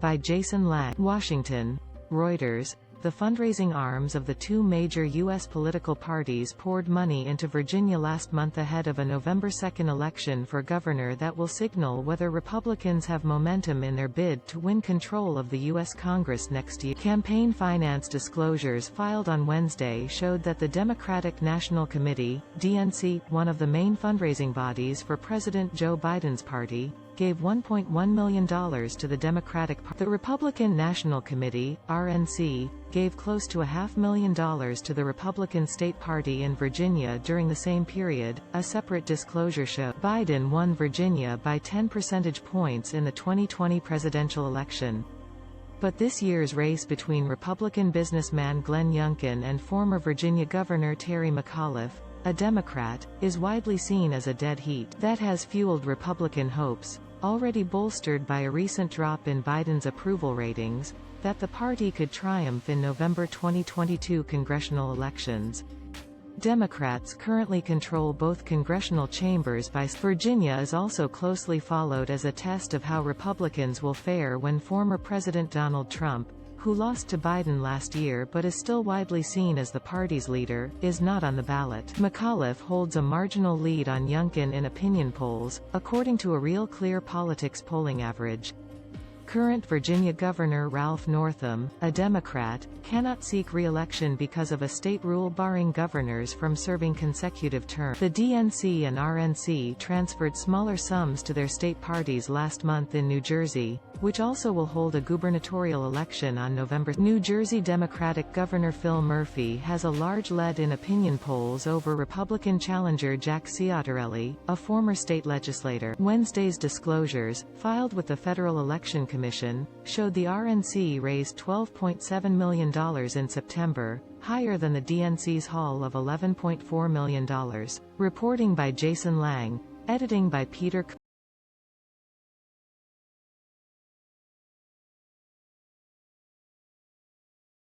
by Jason Lang, Washington. Reuters. The fundraising arms of the two major U.S. political parties poured money into Virginia last month ahead of a November 2 election for governor that will signal whether Republicans have momentum in their bid to win control of the U.S. Congress next year. Campaign finance disclosures filed on Wednesday showed that the Democratic National Committee, DNC, one of the main fundraising bodies for President Joe Biden's party, gave $1.1 million to the Democratic Party. The Republican National Committee, RNC, gave close to $500,000 to the Republican State Party in Virginia during the same period, a separate disclosure showed. Biden won Virginia by 10 percentage points in the 2020 presidential election. But this year's race between Republican businessman Glenn Youngkin and former Virginia Governor Terry McAuliffe, a Democrat, is widely seen as a dead heat. That has fueled Republican hopes, already bolstered by a recent drop in Biden's approval ratings, that the party could triumph in November 2022 congressional elections. Democrats currently control both congressional chambers. Virginia is also closely followed as a test of how Republicans will fare when former President Donald Trump, who lost to Biden last year but is still widely seen as the party's leader, is not on the ballot. McAuliffe holds a marginal lead on Youngkin in opinion polls, according to a Real Clear Politics polling average. Current Virginia Governor Ralph Northam, a Democrat, cannot seek re-election because of a state rule barring governors from serving consecutive terms. The DNC and RNC transferred smaller sums to their state parties last month in New Jersey, which also will hold a gubernatorial election on November. New Jersey Democratic Governor Phil Murphy has a large lead in opinion polls over Republican challenger Jack Ciattarelli, a former state legislator. Wednesday's disclosures, filed with the Federal Election Commission, showed the RNC raised $12.7 million in September, higher than the DNC's haul of $11.4 million. Reporting by Jason Lang. Editing by Peter